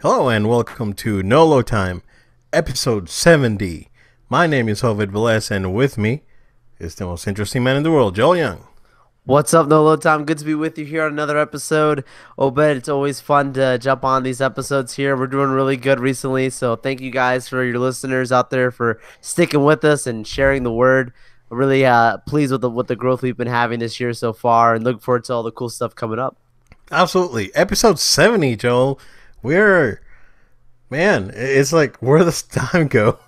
Hello and welcome to Nolo Time, episode 70. My name is Obed, and with me is the most interesting man in the world, Joel Young. What's up, Nolo Tom? Good to be with you here on another episode. Obed, it's always fun to jump on these episodes here. We're doing really good recently, so thank you guys for your listeners out there for sticking with us and sharing the word. I'm really pleased with the growth we've been having this year so far, and look forward to all the cool stuff coming up. Absolutely. Episode 70, Joel. It's like, where does time go?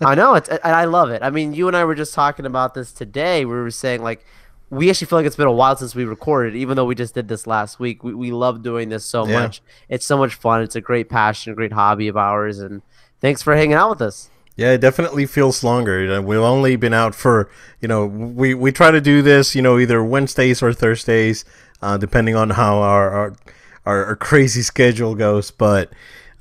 I know and I love it. I mean, you and I were just talking about this today. We were saying like we actually feel like it's been a while since we recorded, even though we just did this last week. We love doing this so Yeah. much. It's so much fun. It's a great passion, a great hobby of ours, and thanks for hanging out with us. Yeah, it definitely feels longer. We've only been out for, we try to do this, either Wednesdays or Thursdays, depending on how our crazy schedule goes. But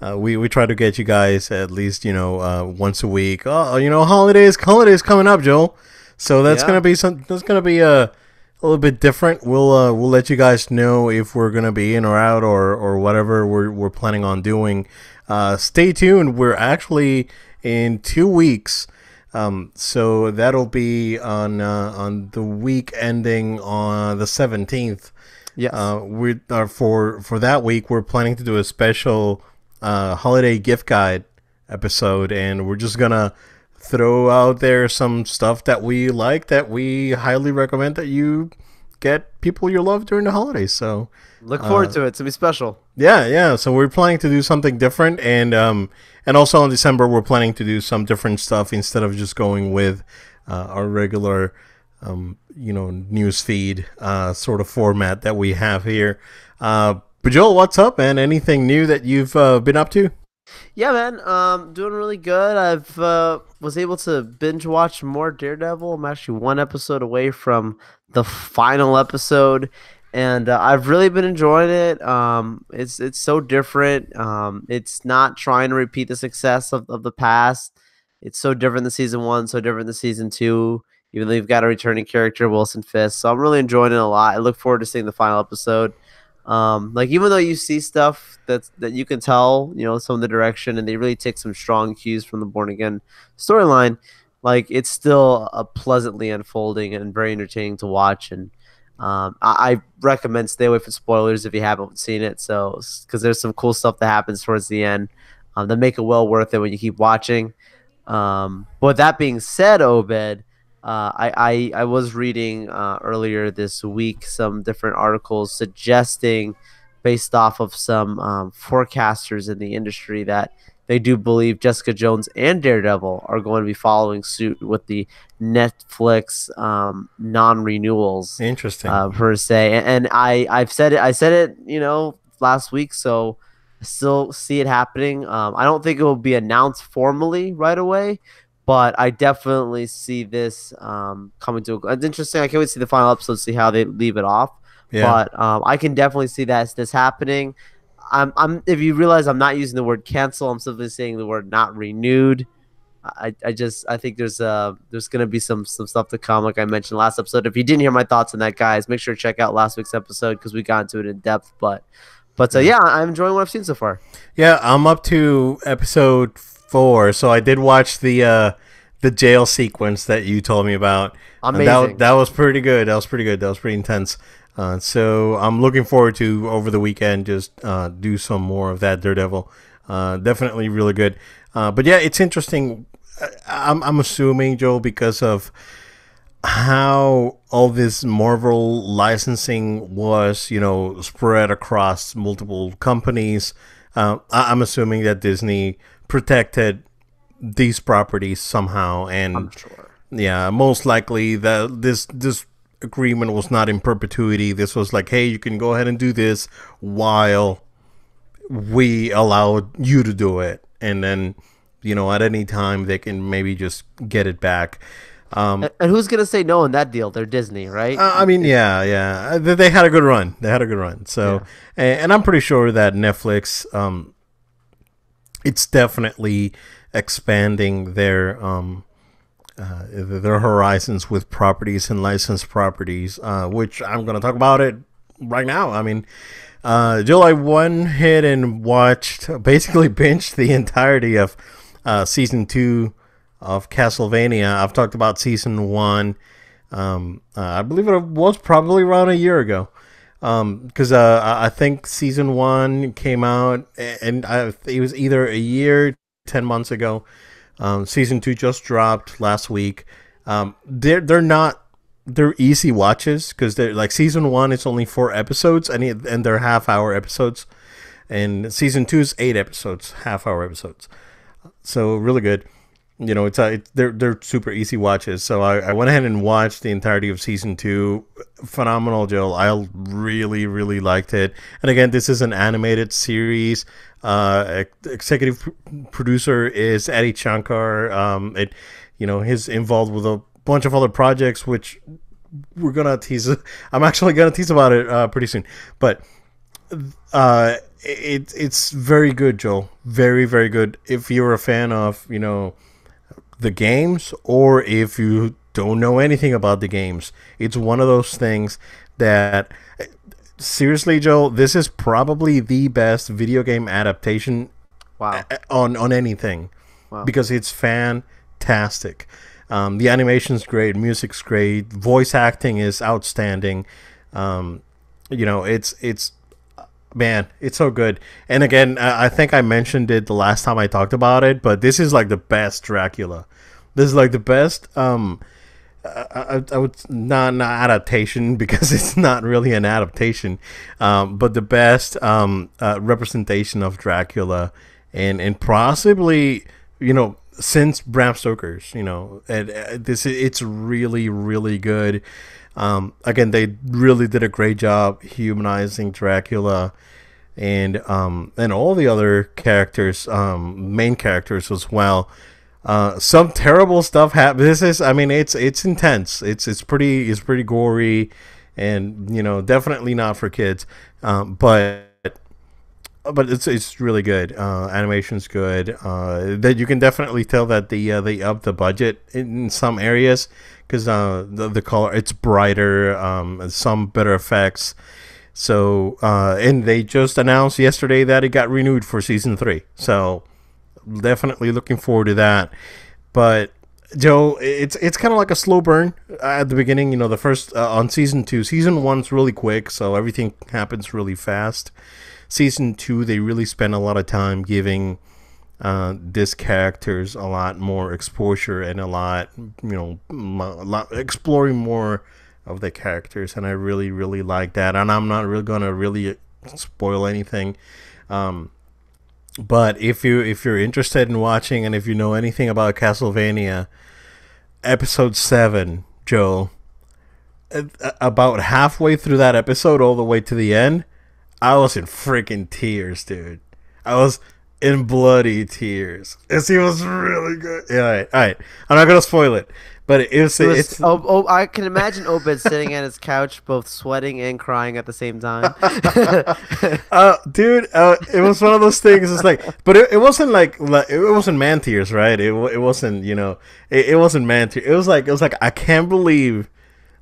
we try to get you guys at least, once a week. Oh, holidays coming up, Joel. So that's Yeah. gonna be a little bit different. We'll let you guys know if we're gonna be in or out or whatever we're planning on doing. Stay tuned. We're actually in 2 weeks. So that'll be on the week ending on the 17th. Yes. We for that week we're planning to do a special holiday gift guide episode, and we're just gonna throw out there some stuff that we like that we highly recommend that you get people you love during the holidays. So Look forward to it. It's gonna be special. yeah. So we're planning to do something different, and also in December we're planning to do some different stuff instead of just going with our regular, news feed sort of format that we have here. But Joel, what's up, man? Anything new that you've been up to? Yeah, man. Doing really good. I've was able to binge watch more Daredevil. I'm actually one episode away from the final episode, and I've really been enjoying it. It's so different. It's not trying to repeat the success of the past. It's so different than season one, so different than season two. Even though you've got a returning character, Wilson Fisk, so I'm really enjoying it a lot. I look forward to seeing the final episode. Like even though you see stuff that you can tell, some of the direction, and they really take some strong cues from the Born Again storyline, like it's still a pleasantly unfolding and very entertaining to watch. And I recommend stay away from spoilers if you haven't seen it. So because there's some cool stuff that happens towards the end that make it well worth it when you keep watching. But that being said, Obed. I was reading earlier this week some different articles suggesting, based off of some forecasters in the industry, that they do believe Jessica Jones and Daredevil are going to be following suit with the Netflix non-renewals Interesting. per se. And I've said it. I said it, last week. So I still see it happening. I don't think it will be announced formally right away. But I definitely see this coming to a. It's interesting. I can't wait to see the final episode, see how they leave it off. Yeah. But I can definitely see this happening. If you realize I'm not using the word cancel, I'm simply saying the word not renewed. I think there's gonna be some stuff to come, like I mentioned last episode. If you didn't hear my thoughts on that, guys, make sure to check out last week's episode because we got into it in depth. But yeah, I'm enjoying what I've seen so far. Yeah, I'm up to episode 4, so I did watch the jail sequence that you told me about. Amazing. That was pretty good. That was pretty intense. So I'm looking forward to over the weekend just do some more of that Daredevil. Definitely really good. But yeah, it's interesting. I'm assuming, Joel, because of how all this Marvel licensing was, spread across multiple companies. I'm assuming that Disney protected these properties somehow, and I'm sure. yeah, most likely that this agreement was not in perpetuity. This was like, hey, you can go ahead and do this while we allow you to do it, and then at any time they can maybe just get it back. And who's gonna say no in that deal? They're Disney, right? I mean, yeah. They had a good run. So, Yeah. and I'm pretty sure that Netflix, it's definitely expanding their horizons with properties and licensed properties, which I'm going to talk about it right now. I mean, Joel, I went ahead and basically binged the entirety of season 2 of Castlevania. I've talked about season 1. I believe it was probably around a year ago. Because I think season 1 came out, and it was either a year, 10 months ago. Season 2 just dropped last week. They're not, they're easy watches because they're like season 1 is only 4 episodes and they're half-hour episodes, and season 2 is 8 episodes, half-hour episodes. So really good. They're super easy watches. So I went ahead and watched the entirety of season 2. Phenomenal, Joel. I really, really liked it. And again, this is an animated series. Executive producer is Eddie Shankar. He's involved with a bunch of other projects, which we're gonna tease. I'm actually gonna tease about it pretty soon. But it's very good, Joel. Very, very good. If you're a fan of the games, or if you don't know anything about the games, it's one of those things that, seriously, Joel, this is probably the best video game adaptation. Wow. on anything. Wow. Because it's fantastic. The animation's great, music's great, voice acting is outstanding. It's man, it's so good. And again, I think I mentioned it the last time I talked about it, but this is like the best Dracula. This is like the best. I would not adaptation, because it's not really an adaptation, but the best representation of Dracula, and possibly since Bram Stoker's. It's really, really good. Again, they really did a great job humanizing Dracula, and all the other characters, main characters as well. Some terrible stuff happens. It's intense. It's pretty gory, and definitely not for kids. But it's really good. Animation's good. That you can definitely tell that they upped the budget in some areas, because the color, it's brighter, some better effects. So and they just announced yesterday that it got renewed for season 3. So definitely looking forward to that. But Joe, it's kind of like a slow burn at the beginning. The first on season 2, season 1's really quick, so everything happens really fast. Season 2, they really spend a lot of time giving these characters a lot more exposure, and a lot exploring more of the characters, and I really, really like that. And I'm not really gonna really spoil anything. But if you're interested in watching, and if you know anything about Castlevania, episode 7, Joe, about halfway through that episode, all the way to the end, I was in freaking tears, dude. I was in bloody tears. It was really good. Yeah, all right. I'm not gonna spoil it, but it's. I can imagine Obed sitting at his couch, both sweating and crying at the same time. Dude, it was one of those things. It's like, but it wasn't like it wasn't man tears, right? It wasn't it wasn't man tears. It was like I can't believe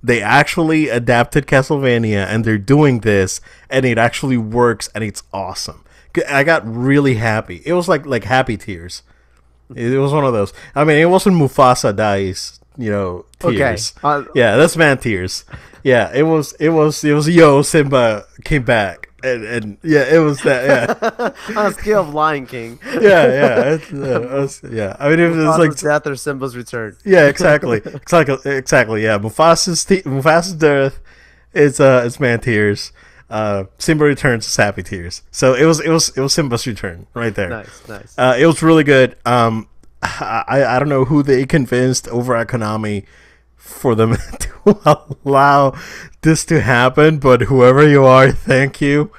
they actually adapted Castlevania, and they're doing this, and it actually works, and it's awesome. I got really happy. It was like happy tears. It was one of those. It wasn't Mufasa dies, tears. Okay. Yeah, that's man tears. Yeah, it was yo, Simba came back. And yeah, it was that. Yeah, on a scale of Lion King. Yeah. It was like death or Simba's return. Yeah, exactly. Yeah, Mufasa's death. It's man tears. Simba returns is happy tears. So it was Simba's return right there. Nice. It was really good. I don't know who they convinced over at Konami for them to allow this to happen, but whoever you are, thank you.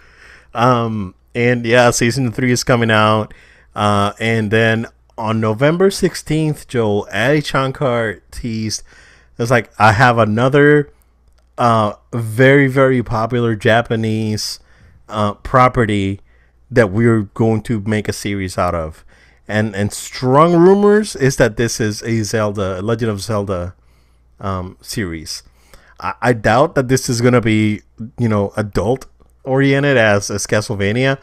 And yeah, season 3 is coming out, and then on November 16th, Joel, Eddie Shankar teased, it's like, I have another very, very popular Japanese property that we're going to make a series out of, and strong rumors is that this is a Legend of Zelda series. I doubt that this is gonna be adult oriented as Castlevania.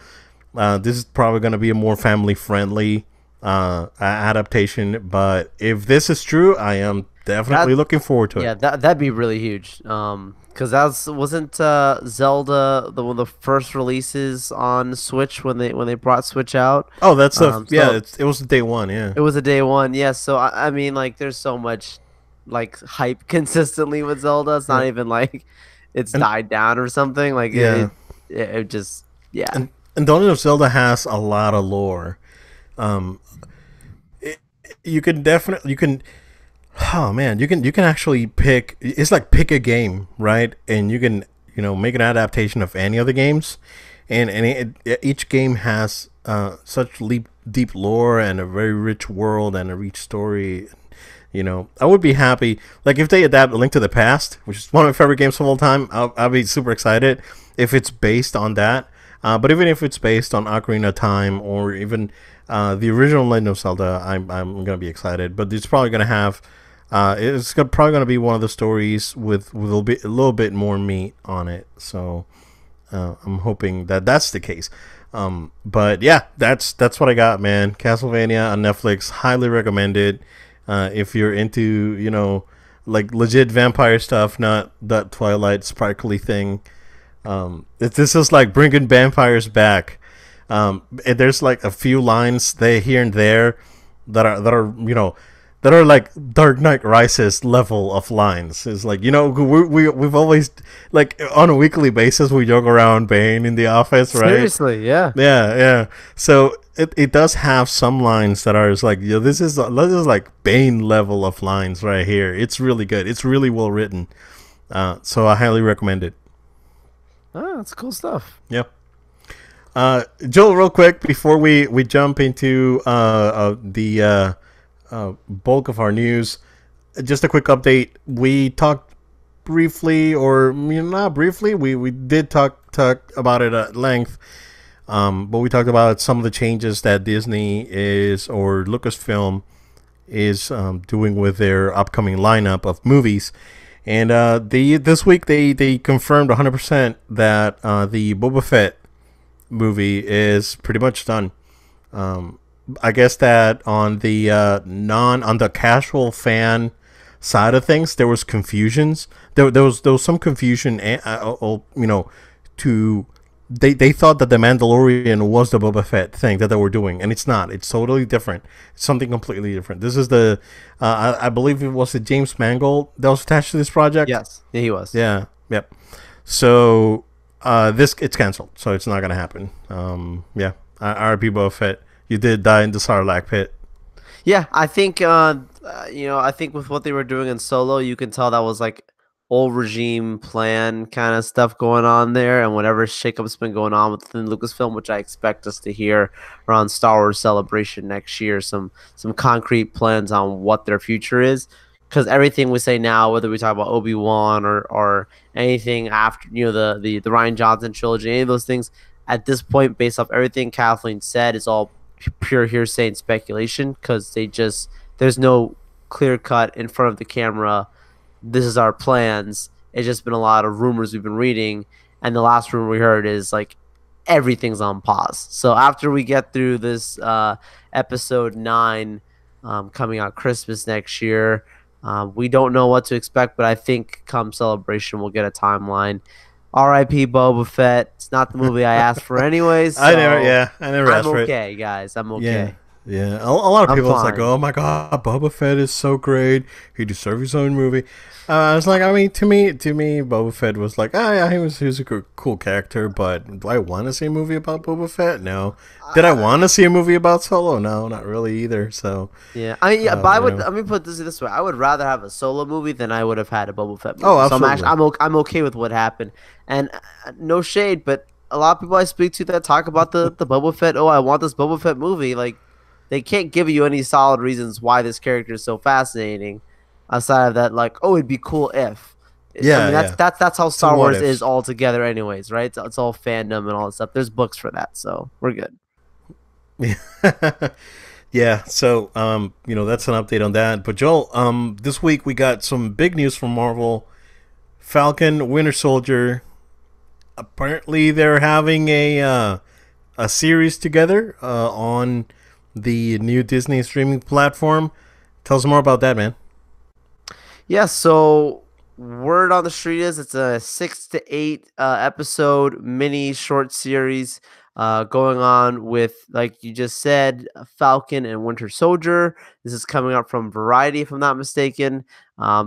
This is probably going to be a more family friendly adaptation. But if this is true, I am definitely That looking forward to it. yeah, that'd be really huge. Because wasn't Zelda the one of the first releases on Switch when they brought Switch out. Oh, that's So it was day one. Yeah, it was a day one. Yeah, so I mean, like, there's so much like hype consistently with Zelda. It's yeah, not even like it's and died down or something. Like yeah, it just yeah. and The Legend of Zelda has a lot of lore. Um, it, you can definitely you can. Oh man, you can actually pick. It's like pick a game, right? And you can make an adaptation of any of the games, each game has such deep lore and a very rich world and a rich story. I would be happy like if they adapt A Link to the Past, which is one of my favorite games of all time. I'll be super excited if it's based on that. But even if it's based on Ocarina of Time or even the original Legend of Zelda, I'm gonna be excited. But it's probably gonna have probably going to be one of the stories with a little bit more meat on it. So I'm hoping that that's the case. But yeah, that's what I got, man. Castlevania on Netflix, highly recommended. If you're into like legit vampire stuff, not that Twilight sparkly thing. This is like bringing vampires back. And there's like a few lines there here and there that are like Dark Knight Rises level of lines. It's like we've always like on a weekly basis we joke around Bane in the office, right? Seriously, yeah. Yeah. So it does have some lines that are just like this is like Bane level of lines right here. It's really good. It's really well written. So I highly recommend it. Oh, that's cool stuff. Yep. Joel, real quick before we jump into the bulk of our news, just a quick update. We talked briefly, or not briefly. We did talk about it at length. But we talked about some of the changes that Disney or Lucasfilm is doing with their upcoming lineup of movies. And this week they confirmed 100% that the Boba Fett movie is pretty much done. I guess that on the on the casual fan side of things, there was confusions. There was some confusion. They thought that the Mandalorian was the Boba Fett thing that they were doing, and it's not. It's totally different. It's something completely different. This is the I believe it was the James Mangold that was attached to this project. Yes, yeah, he was. Yeah, yep. So it's canceled. So it's not gonna happen. Yeah. R.I.P. Boba Fett. You did die in the Sarlacc pit. Yeah, I think I think with what they were doing in Solo, you can tell that was like old regime plan kind of stuff going on there, and whatever shakeup's been going on within Lucasfilm, which I expect us to hear around Star Wars Celebration next year, some concrete plans on what their future is. Because everything we say now, whether we talk about Obi-Wan or anything after the Rian Johnson trilogy, any of those things, at this point, based off everything Kathleen said, is all pure hearsay and speculation, because there's no clear cut in front of the camera. This is our plans. It's just been a lot of rumors we've been reading, and the last rumor we heard is like everything's on pause. So after we get through this episode 9 coming out Christmas next year, we don't know what to expect, but I think come Celebration we'll get a timeline. R.I.P. Boba Fett. It's not the movie I asked for anyways. So I never asked for it. I'm okay, guys. I'm okay. Yeah. A lot of people fine. was like, "Oh my god, Boba Fett is so great. He deserves his own movie." I was like, I mean, to me, Boba Fett was like, yeah, he was a cool character, but do I want to see a movie about Boba Fett? No. Did I want to see a movie about Solo? No, not really either. So yeah, but I would. Let me put this way: I would rather have a Solo movie than I would have had a Boba Fett movie. Oh, absolutely. So I'm okay with what happened, and no shade, but a lot of people I speak to that talk about the Boba Fett. Oh, I want this Boba Fett movie. Like, they can't give you any solid reasons why this character is so fascinating, aside of that, like, oh, it'd be cool if. Yeah, I mean, that's how Star Wars ifs. is altogether, anyways, right? It's all fandom and all that stuff. There's books for that, so we're good. Yeah, so that's an update on that. But Joel, this week we got some big news from Marvel. Falcon, Winter Soldier, apparently they're having a series together on the new Disney streaming platform. Tell us more about that, man. Yeah, so word on the street is it's a 6 to 8 episode mini short series going on with, like you just said, Falcon and Winter Soldier. This is coming up from Variety, if I'm not mistaken.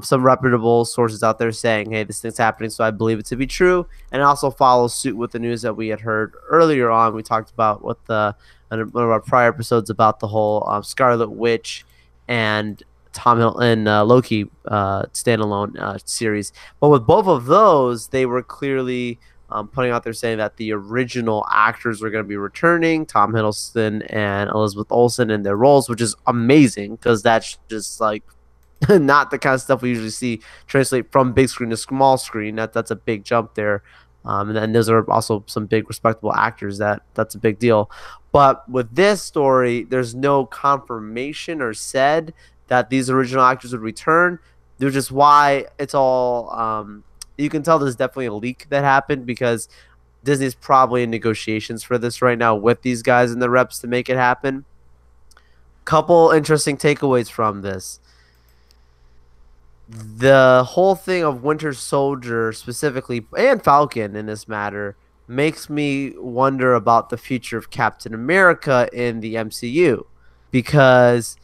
Some reputable sources out there saying, hey, this thing's happening, so I believe it to be true. And it also follows suit with the news that we had heard earlier on. We talked about one of our prior episodes about the whole Scarlet Witch and Tom Hiddleston Loki standalone series. But with both of those, they were clearly putting out there saying that the original actors were going to be returning, Tom Hiddleston and Elizabeth Olsen in their roles, which is amazing because that's just like not the kind of stuff we usually see translate from big screen to small screen. That's a big jump there. And then those are also some big respectable actors. That's a big deal. But with this story, there's no confirmation or said that these original actors would return, which is why it's all you can tell there's definitely a leak that happened because Disney's probably in negotiations for this right now with these guys and the reps to make it happen. Couple interesting takeaways from this. The whole thing of Winter Soldier specifically and Falcon in this matter makes me wonder about the future of Captain America in the MCU because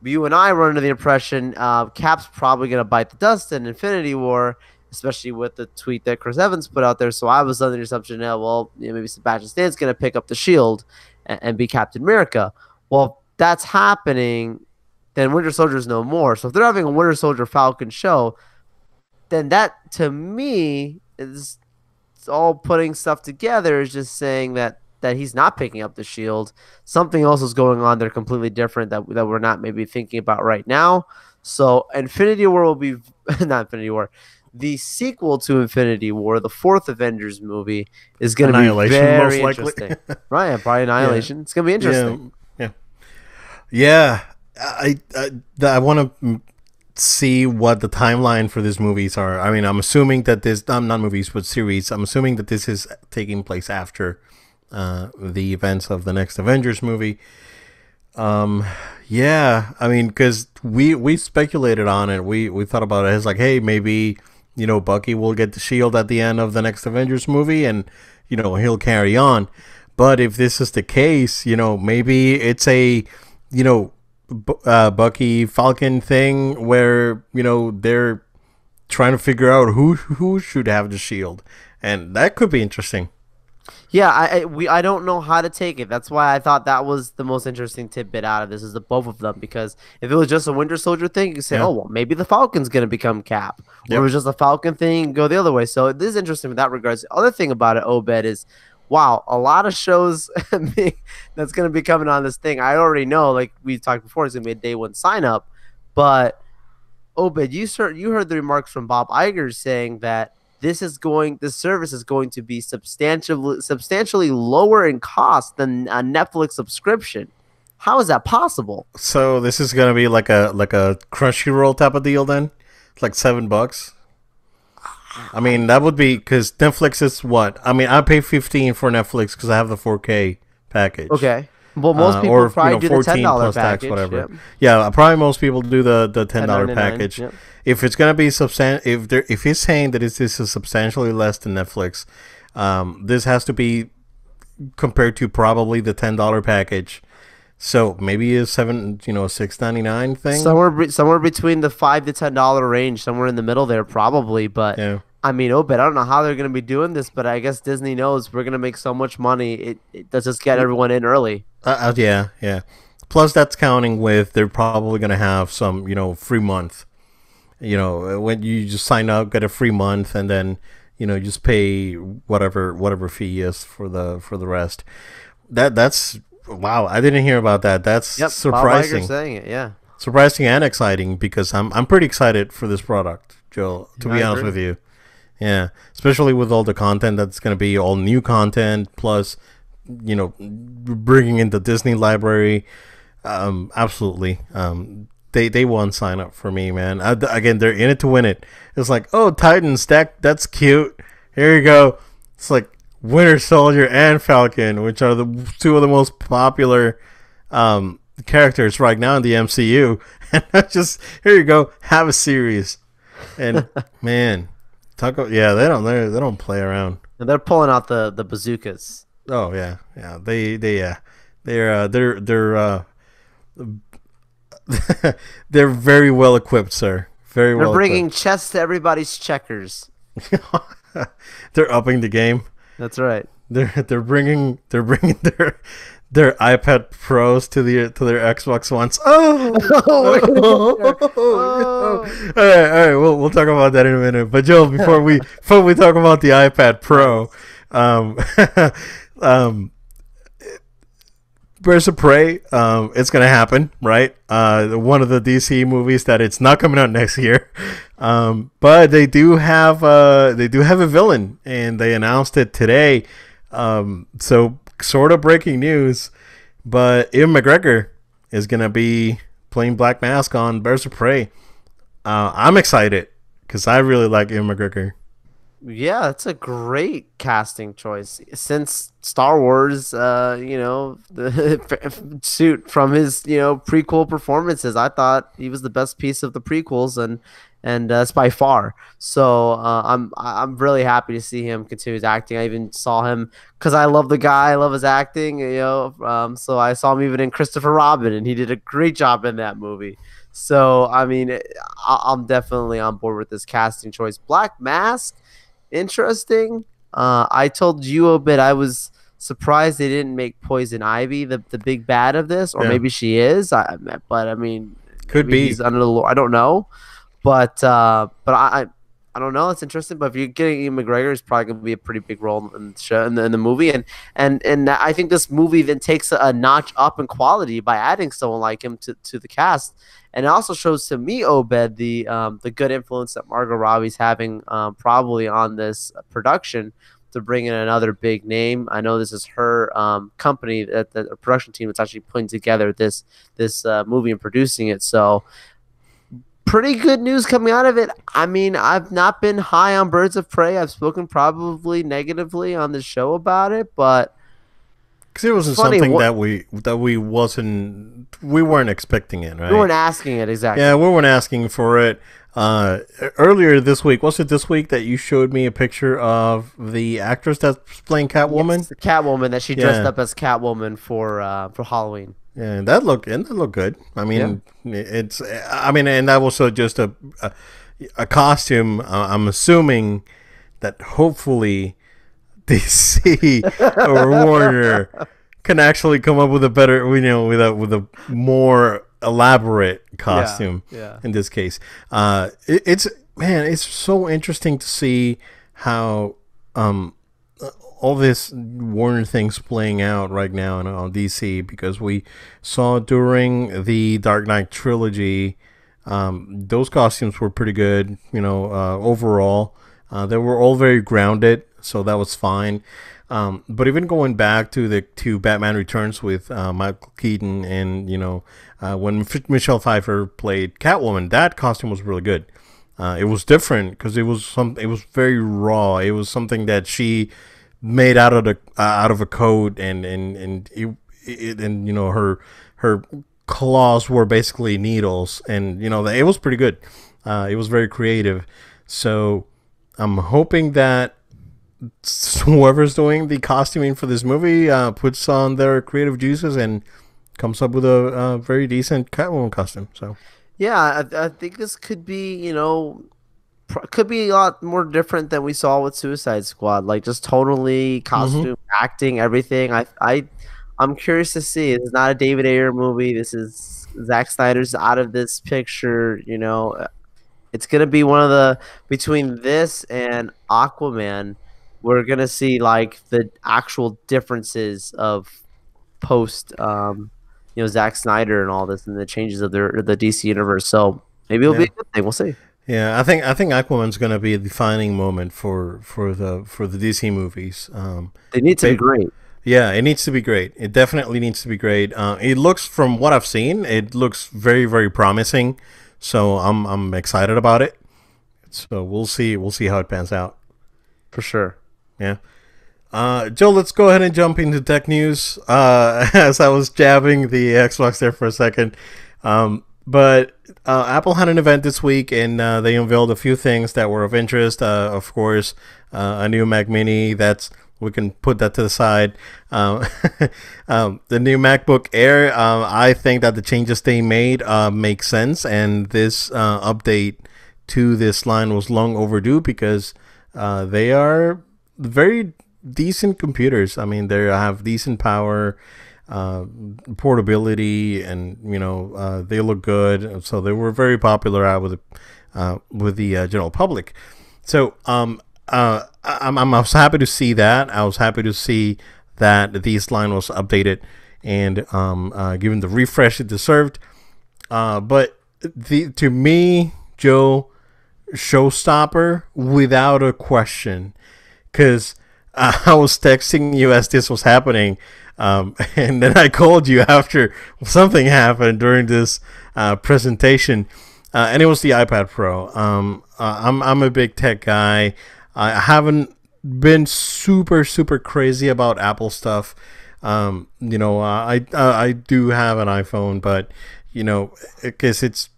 you and I were under the impression Cap's probably going to bite the dust in Infinity War, especially with the tweet that Chris Evans put out there. So I was under the assumption, maybe Sebastian Stan's going to pick up the shield and be Captain America. Well, that's happening. Then Winter Soldier's no more. So if they're having a Winter Soldier Falcon show, then that to me is all putting stuff together is just saying that he's not picking up the shield. Something else is going on there completely different that we're not maybe thinking about right now. So Infinity War will be not Infinity War. The sequel to Infinity War, the fourth Avengers movie, is going to be very interesting. Right, probably Annihilation. Yeah. It's going to be interesting. Yeah. I want to see what the timeline for these movies are. I mean, I'm assuming that this, not movies, but series. I'm assuming that this is taking place after the events of the next Avengers movie. Yeah, I mean, because we speculated on it. We thought about it as like, hey, maybe, Bucky will get the shield at the end of the next Avengers movie and, he'll carry on. But if this is the case, maybe it's a, Bucky Falcon thing where, they're trying to figure out who should have the shield. And that could be interesting. Yeah, I don't know how to take it. That's why I thought that was the most interesting tidbit out of this is the both of them. Because if it was just a Winter Soldier thing, you could say, oh, well, maybe the Falcon's going to become Cap. Or if it was just a Falcon thing, go the other way. So this is interesting in that regards. The other thing about it, Obed, is, wow, a lot of shows that's going to be coming on this thing. I already know, like we talked before, it's going to be a day one sign up. But, Obed, you heard the remarks from Bob Iger saying that this service is going to be substantially lower in cost than a Netflix subscription. How is that possible? So this is gonna be like a Crunchyroll type of deal then? It's like $7. I mean, that would be because Netflix is what? I mean, I pay $15 for Netflix because I have the 4K package. Okay. Well, most people probably do the $10 package. Tax, whatever. Yep. Yeah, probably most people do the $10 package. Yep. If it's gonna be if he's saying that this is substantially less than Netflix, this has to be compared to probably the $10 package. So maybe a $6.99 thing. Somewhere between the $5 to $10 range, somewhere in the middle there, probably. But yeah. I mean, Obed, I don't know how they're going to be doing this, but I guess Disney knows we're going to make so much money. It does just get everyone in early. Yeah. Plus, that's counting with they're probably going to have some, free month. When you just sign up, get a free month, and then, just pay whatever fee is for the rest. That's wow. I didn't hear about that. That's surprising. Bob Iger saying it, yeah. Surprising and exciting because I'm pretty excited for this product, Joel. To be honest with you. Yeah, especially with all the content that's going to be all new content, plus, bringing in the Disney library. Absolutely. They won't sign up for me, man. Again, they're in it to win it. It's like, oh, Titans, that's cute. Here you go. It's like Winter Soldier and Falcon, which are the two of the most popular characters right now in the MCU. And just here you go, have a series. And man, they don't play around. And they're pulling out the bazookas. Oh yeah, yeah. They're they're very well equipped, sir. Very well. They're bringing chess to everybody's checkers. They're upping the game. That's right. They're bringing their iPad Pros to their Xbox Ones. Oh, all right. We'll talk about that in a minute. But Joel, before we talk about the iPad Pro, Birds of Prey, it's gonna happen, right? One of the DC movies that it's not coming out next year, but they do have a villain, and they announced it today. So sort of breaking news, but Ewan McGregor is gonna be playing Black Mask on Birds of Prey. I'm excited because I really like Ewan McGregor. Yeah, it's a great casting choice. Since Star Wars, the suit from his, prequel performances, I thought he was the best piece of the prequels, and that's by far. So I'm really happy to see him continue his acting. I even saw him because I love the guy, I love his acting, so I saw him even in Christopher Robin, and he did a great job in that movie. So I mean, I'm definitely on board with this casting choice. Black Mask. Interesting. I told you, Obed, I was surprised they didn't make Poison Ivy the big bad of this, or maybe she is. But I mean, could maybe be. he's under the law. I don't know, but I don't know. It's interesting. But if you're getting Ian McGregor, it's probably going to be a pretty big role in the show, in the movie, and I think this movie then takes a notch up in quality by adding someone like him to the cast. And it also shows to me, Obed, the good influence that Margot Robbie's having probably on this production to bring in another big name. I know this is her company, the production team that's actually putting together this movie and producing it. So pretty good news coming out of it. I mean, I've not been high on Birds of Prey. I've spoken probably negatively on the show about it, but because it wasn't something that we weren't expecting it, right? We weren't asking it, exactly. Yeah, we weren't asking for it. Earlier this week, was it this week that you showed me a picture of the actress that's playing Catwoman? Yes, the Catwoman that she dressed up as Catwoman for Halloween. Yeah, and that looked good. I mean, and that was just a costume. I'm assuming that hopefully DC or Warner can actually come up with a better, with a more elaborate costume. In this case, it's so interesting to see how all this Warner thing's playing out right now on DC, because we saw during the Dark Knight trilogy, those costumes were pretty good. Overall, they were all very grounded. So that was fine. But even going back to Batman Returns with Michael Keaton, and when Michelle Pfeiffer played Catwoman, that costume was really good. It was different because it was very raw. It was something that she made out of a coat, and her claws were basically needles, and it was pretty good. It was very creative. So I'm hoping that whoever's doing the costuming for this movie puts on their creative juices and comes up with a very decent Catwoman costume. So yeah, I think this could be could be a lot more different than we saw with Suicide Squad, like just totally costume, acting, everything. I'm curious to see. This is not a David Ayer movie. This is Zack Snyder's out of this picture. It's gonna be one of the, between this and Aquaman, we're gonna see like the actual differences of post, Zack Snyder and all this, and the changes of the DC universe. So maybe it'll be a good thing. We'll see. Yeah, I think Aquaman's gonna be a defining moment for the DC movies. They need to be great. Yeah, it needs to be great. It definitely needs to be great. It looks, from what I've seen, it looks very, very promising. So I'm excited about it. So we'll see how it pans out. For sure. Yeah. Joe, let's go ahead and jump into tech news. As I was jabbing the Xbox there for a second, but Apple had an event this week, and they unveiled a few things that were of interest. Of course, a new Mac Mini. That's we can put that to the side. Um, the new MacBook Air. I think that the changes they made make sense, and this update to this line was long overdue because they are very decent computers. I mean, they have decent power, portability, and they look good. So they were very popular out with the general public. So I was happy to see that. I was happy to see that this line was updated and given the refresh it deserved. But to me, Joe, showstopper without a question, because I was texting you as this was happening, and then I called you after something happened during this presentation, and it was the iPad Pro. I'm a big tech guy. I haven't been super crazy about Apple stuff. I do have an iPhone, but because it's,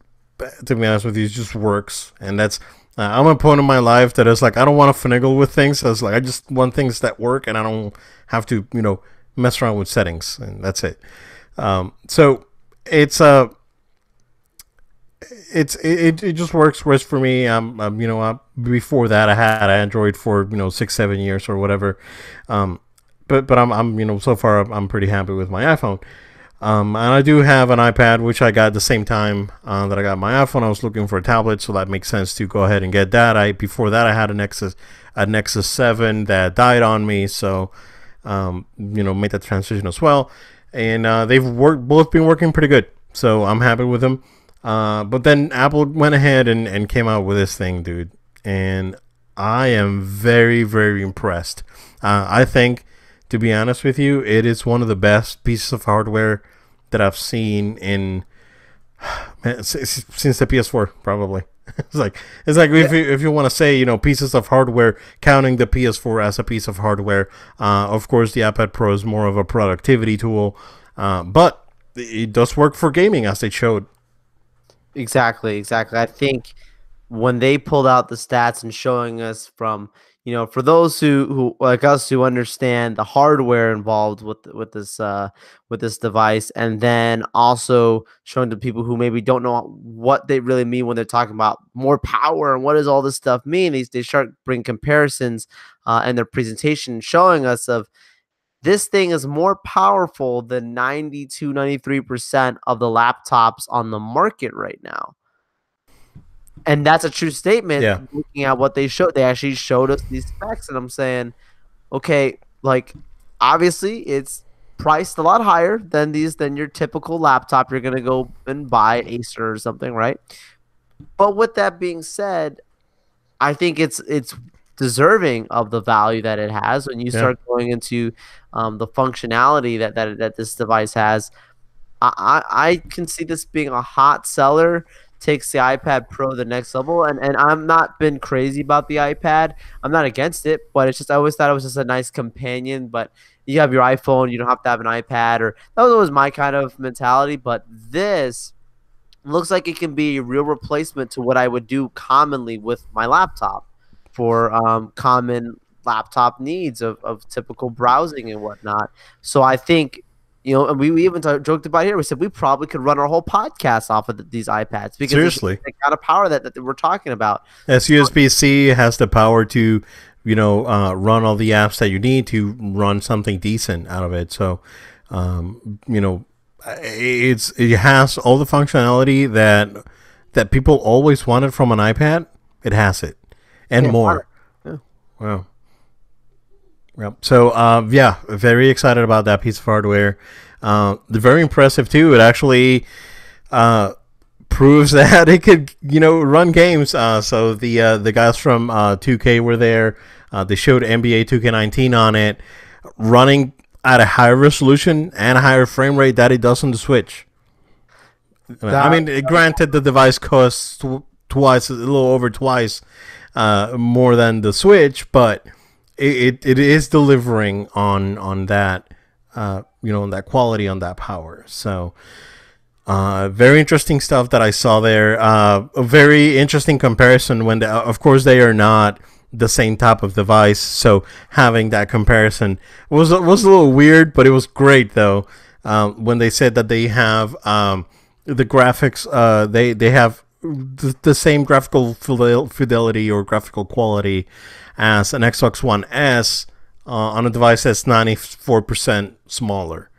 to be honest with you, it just works, and that's. I'm a point in my life that is like I don't want to finagle with things. So it's like I just want things that work, and I don't have to mess around with settings, and that's it. So it's it just works for me. Before that I had Android for 6-7 years or whatever. But I'm so far I'm pretty happy with my iPhone. And I do have an iPad, which I got at the same time that I got my iPhone. I was looking for a tablet, so that makes sense to go ahead and get that. Before that, I had a Nexus 7 that died on me, so made that transition as well. And they've both been working pretty good, so I'm happy with them. But then Apple went ahead and came out with this thing, dude, and I am very impressed. I think, to be honest with you, it is one of the best pieces of hardware that I've seen in since the PS4, probably. It's like if you want to say pieces of hardware, counting the PS4 as a piece of hardware. Of course, the iPad Pro is more of a productivity tool, but it does work for gaming, as they showed. Exactly. I think when they pulled out the stats and showing us from for those who like us who understand the hardware involved with this device, and then also showing to people who maybe don't know what they really mean when they're talking about more power and what does all this stuff mean, they start bringing comparisons in their presentation, showing us of this thing is more powerful than 92-93% of the laptops on the market right now. And that's a true statement. Yeah. Looking at what they showed, they actually showed us these specs, and I'm saying, okay, like obviously it's priced a lot higher than your typical laptop you're gonna go and buy at Acer or something, right? But with that being said, I think it's deserving of the value that it has when you start going into the functionality that this device has. I can see this being a hot seller. Takes the iPad Pro the next level, and I'm not been crazy about the iPad. I'm not against it, but it's just I always thought it was just a nice companion. But you have your iPhone, you don't have to have an iPad, or that was always my kind of mentality. But this looks like it can be a real replacement to what I would do commonly with my laptop for common laptop needs of typical browsing and whatnot. So I think, and we even joked about here. We said we probably could run our whole podcast off of these iPads because Seriously, the kind of power that we're talking about. USB-C has the power to, run all the apps that you need to run something decent out of it. So, it has all the functionality that people always wanted from an iPad. It has it and more. Yeah. Wow. Yep. So, very excited about that piece of hardware. They're very impressive too. It actually proves that it could, run games. So the guys from 2K were there. They showed NBA 2K19 on it, running at a higher resolution and a higher frame rate that it does on the Switch. Granted, the device costs twice, a little over twice more than the Switch, but it is delivering on that, on that quality, on that power. So very interesting stuff that I saw there. A very interesting comparison when, of course, they are not the same type of device. So having that comparison was a little weird, but it was great though. When they said that they have the graphics, they have the same graphical fidelity or graphical quality as an Xbox One S on a device that's 94% smaller.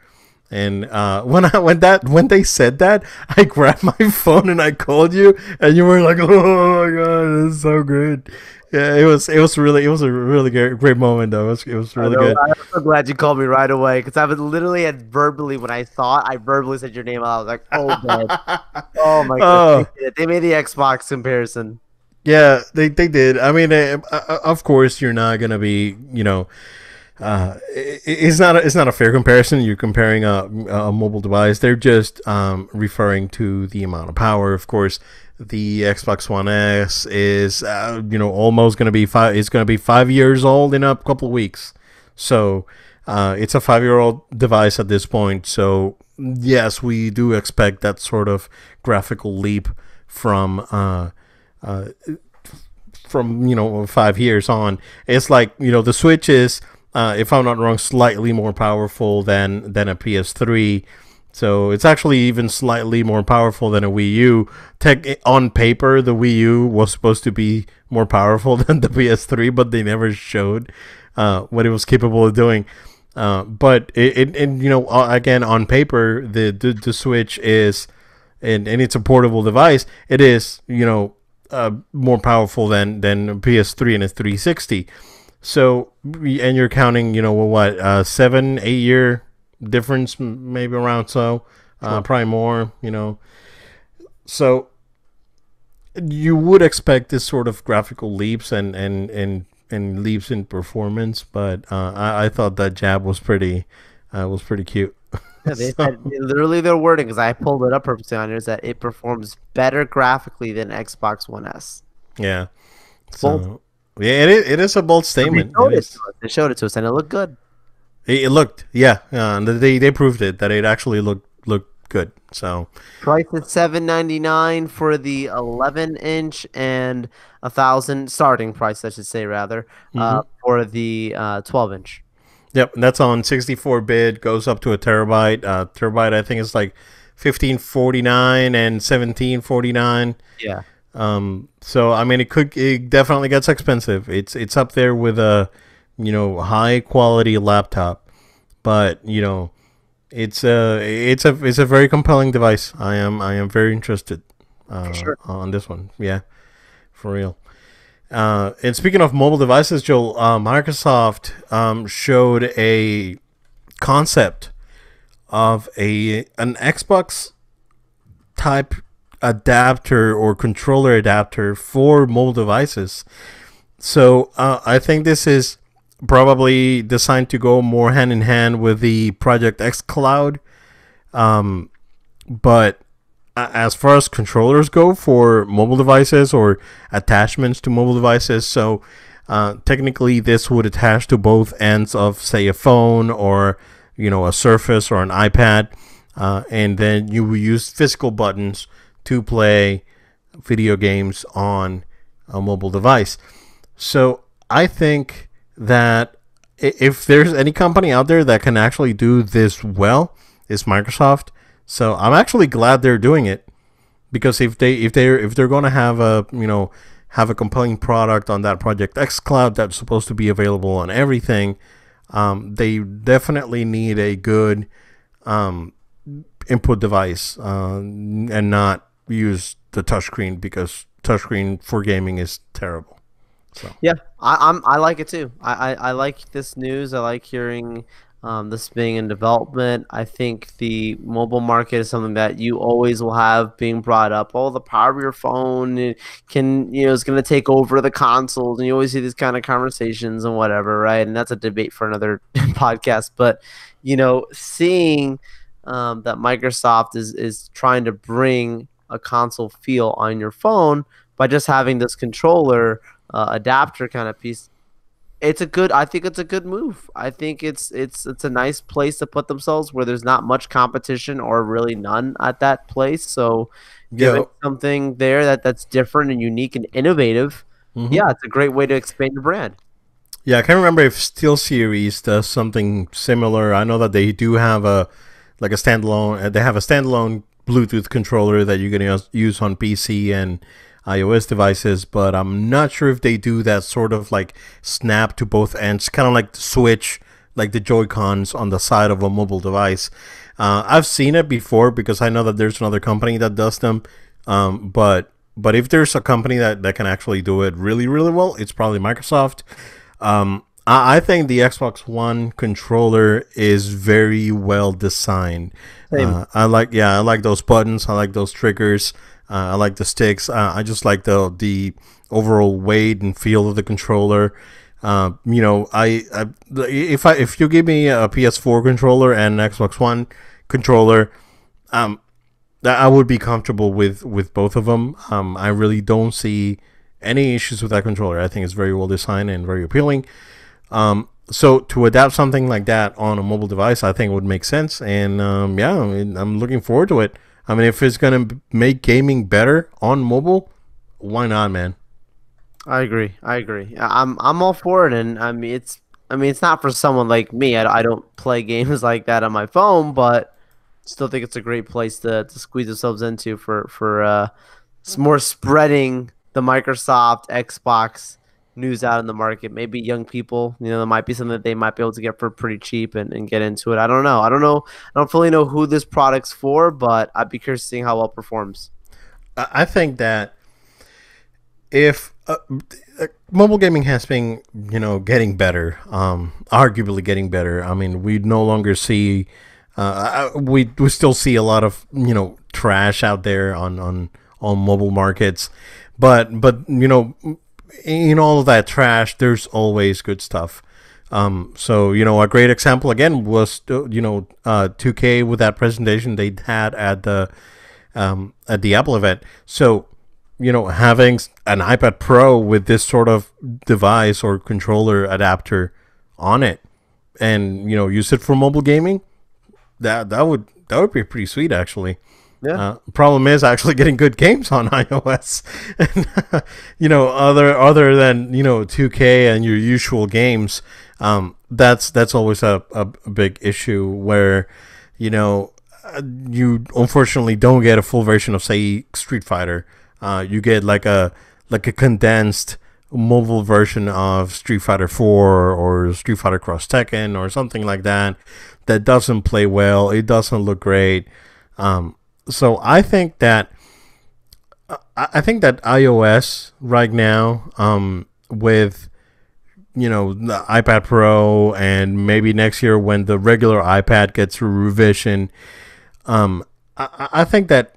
And when they said that, I grabbed my phone and I called you, and you were like, "Oh my god, this is so good!" Yeah, it was a really great moment though. It was I really know. good. I'm so glad you called me right away because I was literally had verbally when I saw it, I verbally said your name out. I was like, "Oh man, oh my god, they Oh did it. They made the Xbox comparison." yeah, they did. I mean, of course, you're not gonna be, it's not a fair comparison. You're comparing a mobile device. They're just referring to the amount of power. Of course, the Xbox One S is almost going to be five. It's going to be 5 years old in a couple of weeks. So it's a 5 year old device at this point. So yes, we do expect that sort of graphical leap from. From 5 years on. It's like the Switch is, if I'm not wrong, slightly more powerful than a PS3. So it's actually even slightly more powerful than a Wii U. On paper, the Wii U was supposed to be more powerful than the PS3, but they never showed what it was capable of doing. But again, on paper, the Switch is, and it's a portable device. It is more powerful than PS3 and a 360. So, and you're counting, 7-8 year difference, maybe around so, Sure. probably more, So you would expect this sort of graphical leaps and leaps in performance, but I thought that jab was pretty cute. Yeah, they So, said literally their wording because I pulled it up purposely on here is that it performs better graphically than Xbox One S. yeah. Both. So yeah, it is a bold They statement. It showed it is. to us. They showed it to us, and it looked good. It looked, yeah, and they proved it that it actually looked good. So Price is $799 for the 11-inch and 1,000 starting price, I should say rather, for the 12-inch. yep, that's on 64-bit, goes up to a terabyte. Terabyte, I think, is like 1549 and 1749. Yeah, So I mean, it definitely gets expensive. It's up there with a high quality laptop, but it's a very compelling device. I am very interested for sure. on this one. Yeah, for real. And speaking of mobile devices, Joel, Microsoft showed a concept of an Xbox type adapter or controller adapter for mobile devices. So I think this is probably designed to go more hand in hand with the Project X Cloud. But as far as controllers go for mobile devices or attachments to mobile devices, so technically this would attach to both ends of, say, a phone or a Surface or an iPad, and then you will use physical buttons to play video games on a mobile device. So I think that if there's any company out there that can actually do this well, it's Microsoft. So I'm actually glad they're doing it, because if they're going to have a compelling product on that Project X Cloud that's supposed to be available on everything, they definitely need a good input device, and not use the touchscreen, because touchscreen for gaming is terrible. So Yeah, I like it too. I like this news. I like hearing this being in development. I think the mobile market is something that you always will have being brought up. Oh, the power of your phone is going to take over the consoles, and you always see these kind of conversations and whatever, right? And that's a debate for another podcast. But seeing that Microsoft is trying to bring a console feel on your phone by just having this controller adapter kind of piece. It's a good. I think it's a good move. I think it's a nice place to put themselves where there's not much competition or really none at that place. So, Yeah. given something there that's different and unique and innovative, Hmm. yeah, it's a great way to expand your brand. Yeah, I can't remember if SteelSeries does something similar. I know that they do have a like a standalone. They have a standalone Bluetooth controller that you can use on PC and iOS devices, but I'm not sure if they do that sort of like snap to both ends, kind of like the Switch, like the Joy Cons on the side of a mobile device. I've seen it before because I know that there's another company that does them, but if there's a company that can actually do it really really well, it's probably Microsoft. I think the Xbox One controller is very well designed. Same. I like those buttons. I like those triggers. I like the sticks. I just like the overall weight and feel of the controller. If you give me a PS4 controller and an Xbox One controller, um, I would be comfortable with both of them. I really don't see any issues with that controller. I think it's very well designed and very appealing. So to adapt something like that on a mobile device, I think it would make sense. And yeah, I mean, I'm looking forward to it. I mean, if it's gonna make gaming better on mobile, why not, man? I agree. I agree. I'm all for it, and I mean it's not for someone like me. I don't play games like that on my phone, but still think it's a great place to squeeze yourselves into for more spreading the Microsoft Xbox news out in the market. Maybe young people, there might be something that they might be able to get for pretty cheap and get into it. I don't know. I don't know. I don't fully know who this product's for, but I'd be curious to see how well it performs. I think that if mobile gaming has been, getting better, arguably getting better. I mean, we no longer see, we still see a lot of trash out there on mobile markets, but in all of that trash, there's always good stuff. So a great example again was 2K with that presentation they had at the Apple event. So having an iPad Pro with this sort of device or controller adapter on it, and use it for mobile gaming, that would be pretty sweet actually. Yeah. Problem is actually getting good games on iOS, and other than 2K and your usual games. That's always a big issue where you unfortunately don't get a full version of say Street Fighter. You get like a condensed mobile version of Street Fighter 4 or Street Fighter Cross Tekken or something like that that doesn't play well. It doesn't look great. So I think that iOS right now, with the iPad Pro and maybe next year when the regular iPad gets a revision, I think that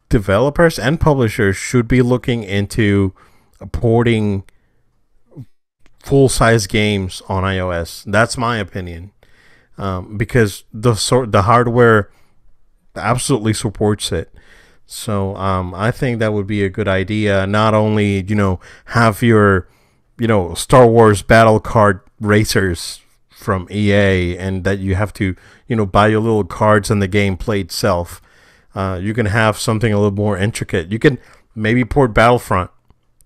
developers and publishers should be looking into porting full size games on iOS. That's my opinion, because the hardware absolutely supports it. So I think that would be a good idea. Not only have your Star Wars battle card racers from EA, and that you have to buy your little cards in the gameplay itself. You can have something a little more intricate. You can maybe port Battlefront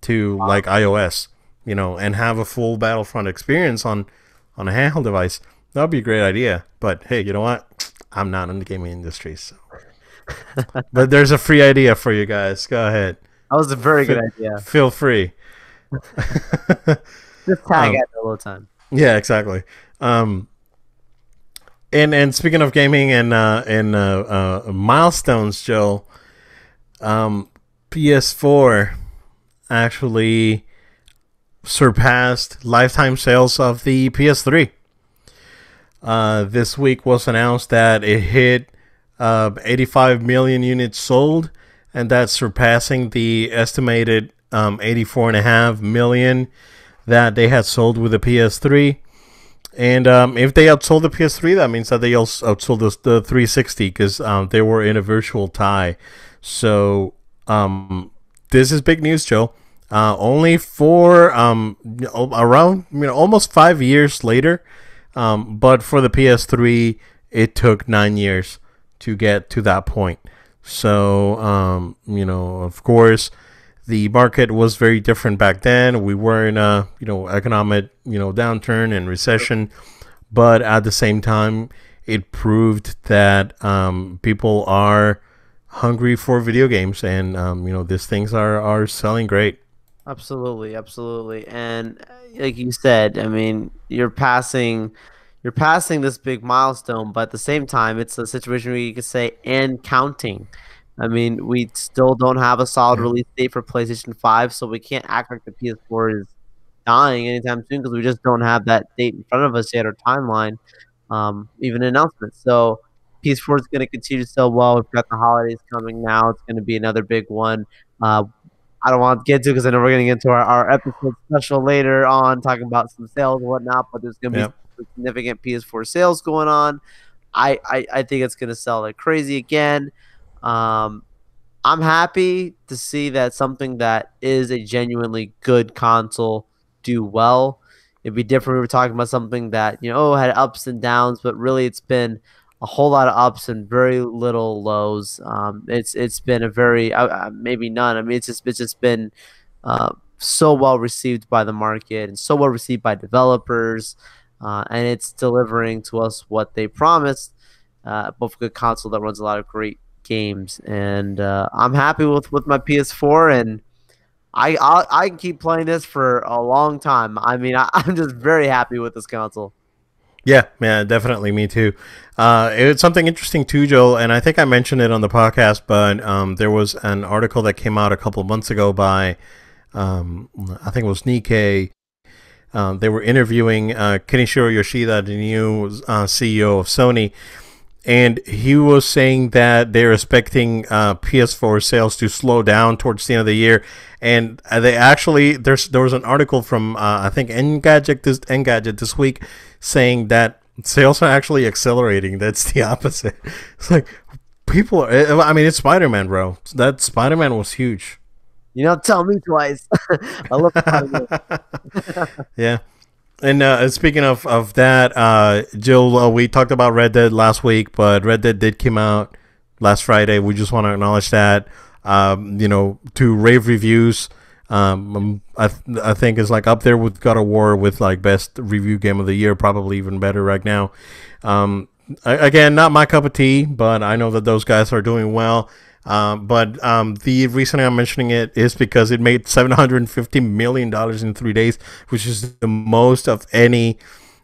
to like iOS, and have a full Battlefront experience on a handheld device. That would be a great idea. But hey, you know what? I'm not in the gaming industry, so. But there's a free idea for you guys. Go ahead. That was a very good Feel, idea. feel free. Just tag um, at a little time. yeah, exactly. Um, and speaking of gaming and milestones, Joe, PS4 actually surpassed lifetime sales of the PS3. This week was announced that it hit 85 million units sold, and that's surpassing the estimated 84.5 million that they had sold with the PS3. And if they outsold the PS3, that means that they also outsold the 360 because they were in a virtual tie. So this is big news, Joe. only for around almost 5 years later. But for the PS3, it took 9 years to get to that point. So of course, the market was very different back then. We were in a economic downturn and recession, but at the same time, it proved that people are hungry for video games, and these things are selling great. Absolutely, absolutely. And like you said, I mean, you're passing this big milestone, but at the same time, it's a situation where you could say and counting. I mean, we still don't have a solid Yeah. release date for PlayStation 5, so we can't act like the PS4 is dying anytime soon because we just don't have that date in front of us yet or timeline, even an announcement. So PS4 is going to continue to sell well. We've got the holidays coming now. It's going to be another big one. Uh, I don't want to get to because I know we're going to get into our episode special later on talking about some sales and whatnot, but there's going to be Yep. some significant PS4 sales going on. I think it's going to sell like crazy again. Um, I'm happy to see that something that is a genuinely good console do well. It'd be different if we were talking about something that, had ups and downs, but really it's been a whole lot of ups and very little lows. It's been a very maybe none. I mean, it's just been so well received by the market and so well received by developers, and it's delivering to us what they promised. Both a good console that runs a lot of great games, and I'm happy with my PS4, and I can keep playing this for a long time. I mean, I'm just very happy with this console. Yeah, definitely. Me too. It's something interesting too, Joel, and I think I mentioned it on the podcast, but there was an article that came out a couple of months ago by, I think it was Nikkei. They were interviewing Kenichiro Yoshida, the new CEO of Sony, and he was saying that they're expecting PS4 sales to slow down towards the end of the year. And they actually there was an article from I think Engadget this week saying that sales are actually accelerating. That's the opposite. It's like people are. I mean, it's Spider-Man, bro. That Spider-Man was huge. Tell me twice. I love Spider-Man. Yeah. And speaking of that, Jill, we talked about Red Dead last week, but Red Dead did come out last Friday. We just want to acknowledge that. To rave reviews, I think is like up there with God of War with like best review game of the year, probably even better right now. Again, not my cup of tea, but I know that those guys are doing well. But the reason I'm mentioning it is because it made $750 million in 3 days, which is the most of any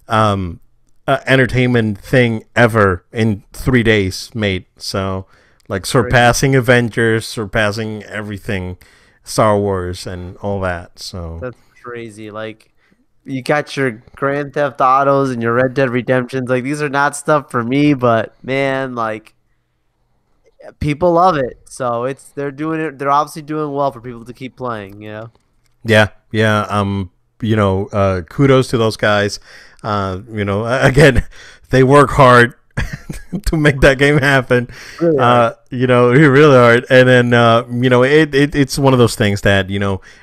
entertainment thing ever in 3 days made. So, like surpassing Avengers, surpassing everything, Star Wars, and all that. So That's crazy. Like, you got your Grand Theft Autos and your Red Dead Redemptions. Like, these are not stuff for me, but man, like, people love it. So they're doing it. They're obviously doing well for people to keep playing. yeah. Kudos to those guys. Again, they work hard to make that game happen. Really hard. Really hard. And then it's one of those things that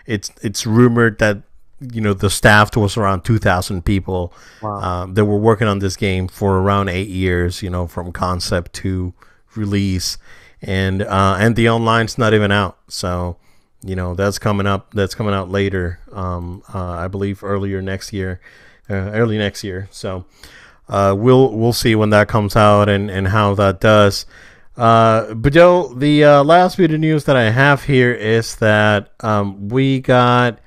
it's rumored that the staff was around 2,000 people. Wow. That were working on this game for around 8 years. From concept to release, and the online's not even out. So that's coming up. That's coming out later. I believe early next year. So we'll see when that comes out and how that does. But Joe, the last bit of news that I have here is that we got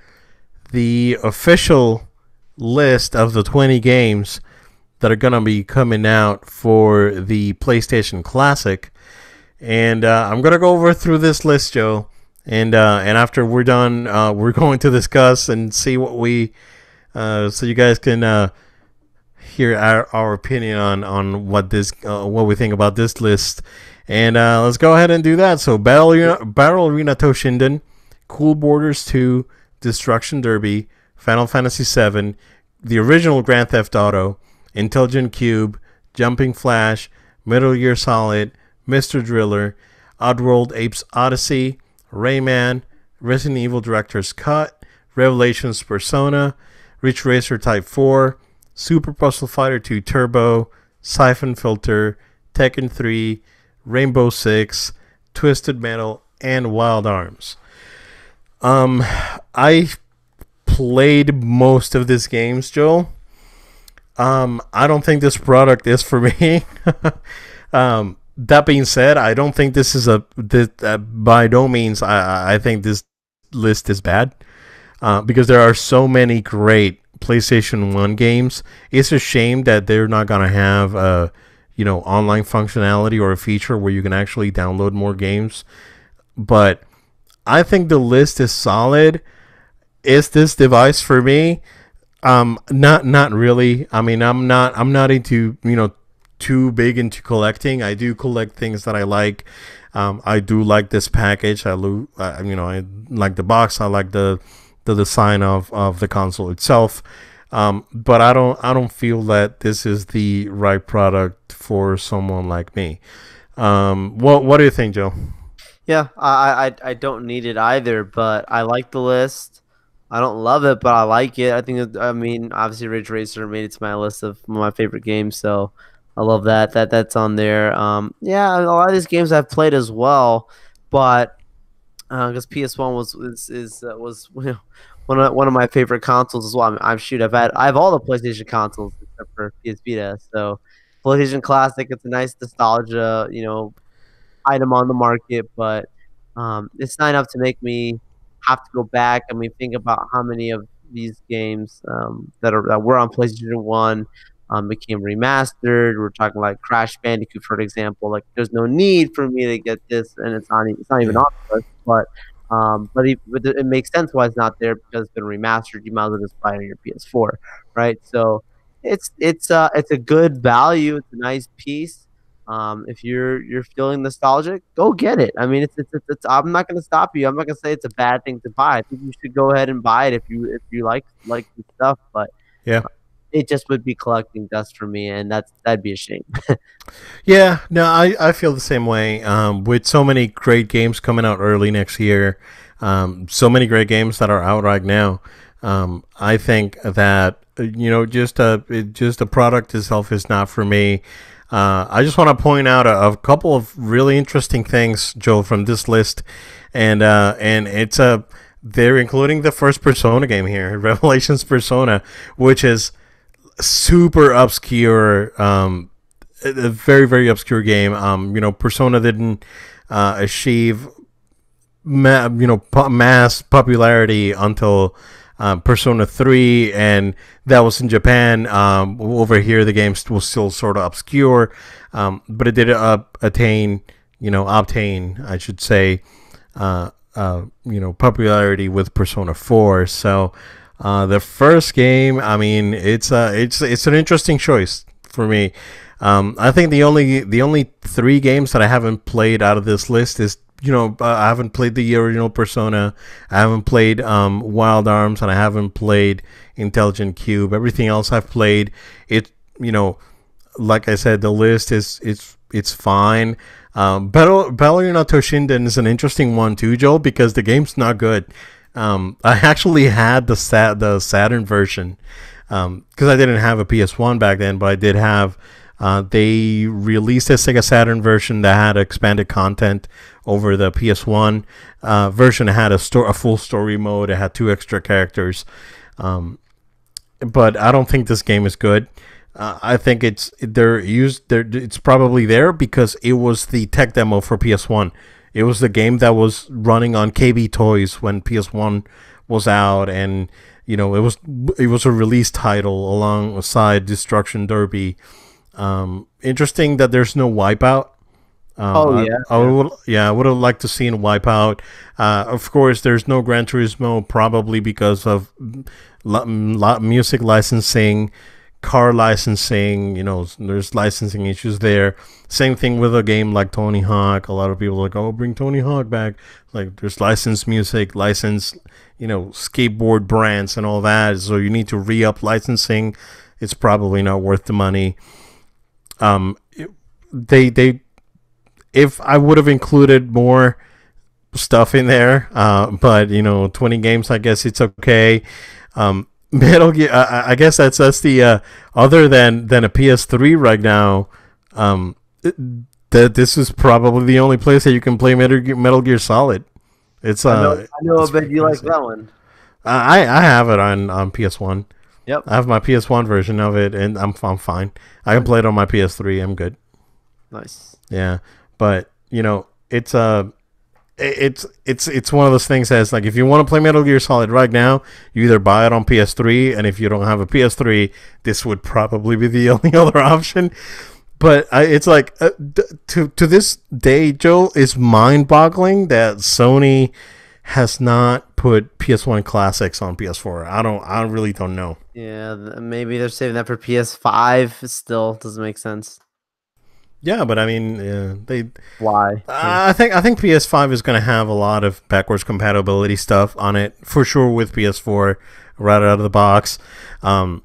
the official list of the 20 games that are going to be coming out for the PlayStation Classic. And I'm going to go over through this list, Joe. And after we're done, we're going to discuss and see what we... so you guys can hear our opinion on what we think about this list. And let's go ahead and do that. So Battle Arena Toshinden, Cool Borders 2, Destruction Derby, Final Fantasy VII, the original Grand Theft Auto, Intelligent Cube, Jumping Flash, Metal Gear Solid, Mr. Driller, Oddworld Apes Odyssey, Rayman, Resident Evil Director's Cut, Revelations Persona, Ridge Racer Type 4, Super Puzzle Fighter 2 Turbo, Siphon Filter, Tekken 3, Rainbow Six, Twisted Metal, and Wild Arms. I played most of these games, Joel. I don't think this product is for me. That being said, I don't think this is by no means. I think this list is bad because there are so many great PlayStation 1 games. It's a shame that they're not gonna have online functionality or a feature where you can actually download more games. But I think the list is solid. Is this device for me? Not really. I mean, I'm not into too big into collecting. I do collect things that I like. I do like this package. I like the box. I like the design of the console itself. But I don't feel that this is the right product for someone like me. What do you think, Joe? Yeah, I don't need it either, but I like the list. I don't love it, but I like it. I mean, obviously, Ridge Racer made it to my list of my favorite games, so I love that. That's on there. Yeah, a lot of these games I've played as well, but because PS1 was one of my favorite consoles as well. I have all the PlayStation consoles except for PS Vita, so PlayStation Classic. It's a nice nostalgia, item on the market, but it's not enough to make me have to go back. I mean, think about how many of these games that were on PlayStation One became remastered. We're talking like Crash Bandicoot, for example. Like, there's no need for me to get this, and it's not even Yeah. on the list. But it makes sense why it's not there because it's been remastered. You might as well just buy it on your PS4, right? So it's a good value. It's a nice piece. If you're feeling nostalgic, go get it. I mean, it's I'm not gonna stop you. I'm not gonna say it's a bad thing to buy. I think you should go ahead and buy it if you like the stuff. But Yeah. it just would be collecting dust for me, and that'd be a shame. Yeah, no, I feel the same way. With so many great games coming out early next year, so many great games that are out right now. I think that just the product itself is not for me. I just want to point out a couple of really interesting things, Joe, from this list, and they're including the first Persona game here, Revelations Persona, which is super obscure. A very very obscure game. Persona didn't achieve mass popularity until Persona 3, and that was in Japan. Over here, the game was still sort of obscure, but it did obtain, I should say, popularity with Persona 4. So the first game, I mean, it's an interesting choice for me. I think the only three games that I haven't played out of this list is I haven't played the original Persona, I haven't played Wild Arms, and I haven't played Intelligent Cube. Everything else I've played. It like I said, the list it's fine. Ballerina Toshinden is an interesting one too, Joel, because the game's not good. I actually had the Saturn version because I didn't have a PS1 back then, but I did have. They released a Sega Saturn version that had expanded content over the PS1 version. It had a full story mode. It had 2 extra characters, but I don't think this game is good. I think it's probably there because it was the tech demo for PS1. It was the game that was running on KB Toys when PS1 was out, and it was a release title alongside Destruction Derby. Interesting that there's no Wipeout. Oh yeah, I would have liked to see in Wipeout. Of course, there's no Gran Turismo, probably because of music licensing, car licensing. There's licensing issues there. Same thing with a game like Tony Hawk. A lot of people are like, oh, bring Tony Hawk back. Like, there's licensed music, licensed, skateboard brands and all that. So you need to re-up licensing. It's probably not worth the money. They if I would have included more stuff in there, but 20 games, I guess it's okay. Metal Gear, I guess that's the other than a PS3 right now. Um, that this is probably the only place that you can play Metal Gear Solid. It's I know, it's but pretty you like crazy. that one. I have it on PS1. Yep. I have my PS1 version of it, and I'm fine. I can Nice. play it on my PS3. I'm good. Nice. Yeah, but it's one of those things that's like, if you want to play Metal Gear Solid right now, you either buy it on PS3, and if you don't have a PS3, this would probably be the only other option. But it's like, to this day, Joel, is mind-boggling that Sony has not put PS1 classics on PS4. I really don't know. Yeah, maybe they're saving that for PS5. It still doesn't make sense. Yeah, but I mean, they. Why? I think PS5 is going to have a lot of backwards compatibility stuff on it for sure with PS4 right out of the box. Um,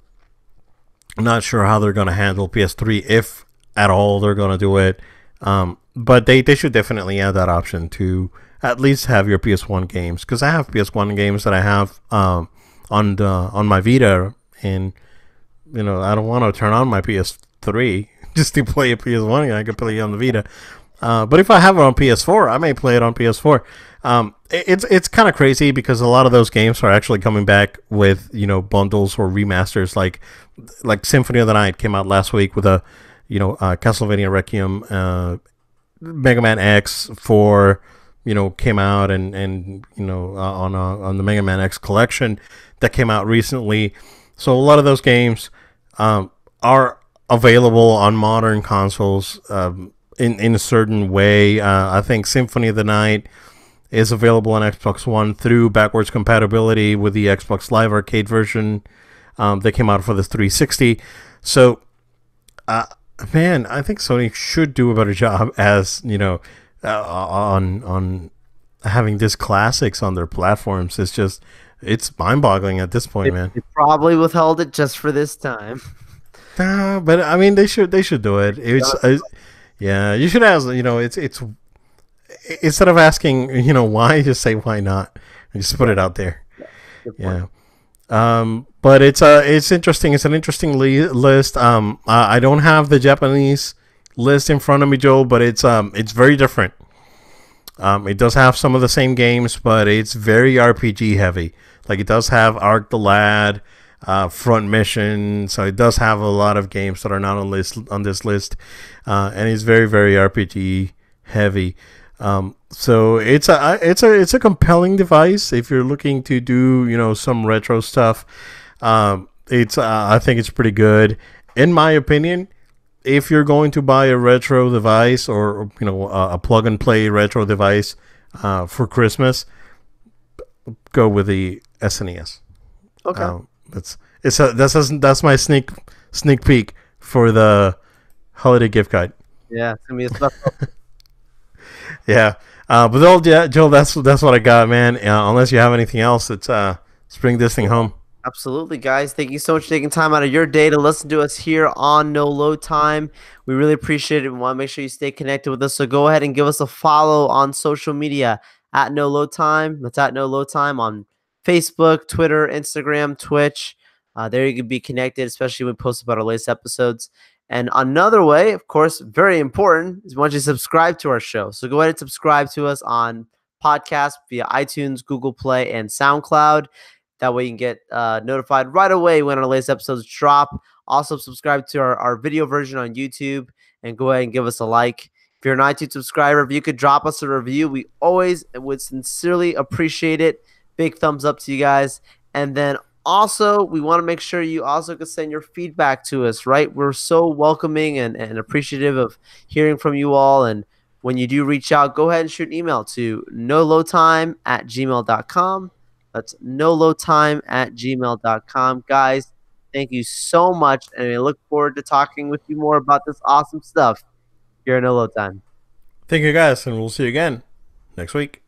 I'm not sure how they're going to handle PS3, if at all they're going to do it. But they should definitely add that option to at least have your PS1 games, because I have PS1 games that I have on my Vita, and I don't want to turn on my PS3 just to play a PS1 game. I could play it on the Vita. But if I have it on PS4, I may play it on PS4. It's kind of crazy because a lot of those games are actually coming back with bundles or remasters, like Symphony of the Night came out last week with a Castlevania Requiem, Mega Man X4 came out, and on the Mega Man X collection that came out recently. So a lot of those games are available on modern consoles in a certain way. I think Symphony of the Night is available on Xbox One through backwards compatibility with the Xbox Live Arcade version that came out for the 360. So, man, I think Sony should do a better job as on having these classics on their platforms. It's mind-boggling at this point, man. They probably withheld it just for this time. Nah, but I mean, they should do it. Yeah, you should ask. It's instead of asking, why, just say why not, and just put it out there. Good point. Yeah. But it's interesting. It's an interesting list. I don't have the Japanese list in front of me, Joel, but it's very different. It does have some of the same games, but it's very RPG heavy. Like, it does have Arc the Lad, Front Mission, so it does have a lot of games that are not on this list, and it's very, very RPG heavy. So it's a compelling device if you're looking to do some retro stuff. It's I think it's pretty good, in my opinion. If you're going to buy a retro device, or a plug and play retro device for Christmas, go with the SNES. Okay. That's my sneak peek for the holiday gift guide. Yeah, it's gonna be a special. Yeah, but yeah, Joel, that's what I got, man. Unless you have anything else, let's bring this thing home. Absolutely, guys. Thank you so much for taking time out of your day to listen to us here on No Load Time. We really appreciate it. We want to make sure you stay connected with us. So go ahead and give us a follow on social media at No Load Time. That's at No Load Time on Facebook, Twitter, Instagram, Twitch. There you can be connected, especially when we post about our latest episodes. And another way, of course, very important, is we want you to subscribe to our show. So go ahead and subscribe to us on podcast via iTunes, Google Play, and SoundCloud. That way you can get notified right away when our latest episodes drop. Also, subscribe to our video version on YouTube, and go ahead and give us a like. If you're an iTunes subscriber, if you could drop us a review, we always would sincerely appreciate it. Big thumbs up to you guys. And then also, we want to make sure you also can send your feedback to us, right? We're so welcoming and appreciative of hearing from you all. And when you do reach out, go ahead and shoot an email to nolotime@gmail.com. That's nolotime@gmail.com. Guys, thank you so much, and I look forward to talking with you more about this awesome stuff here at No Load Time. Thank you, guys, and we'll see you again next week.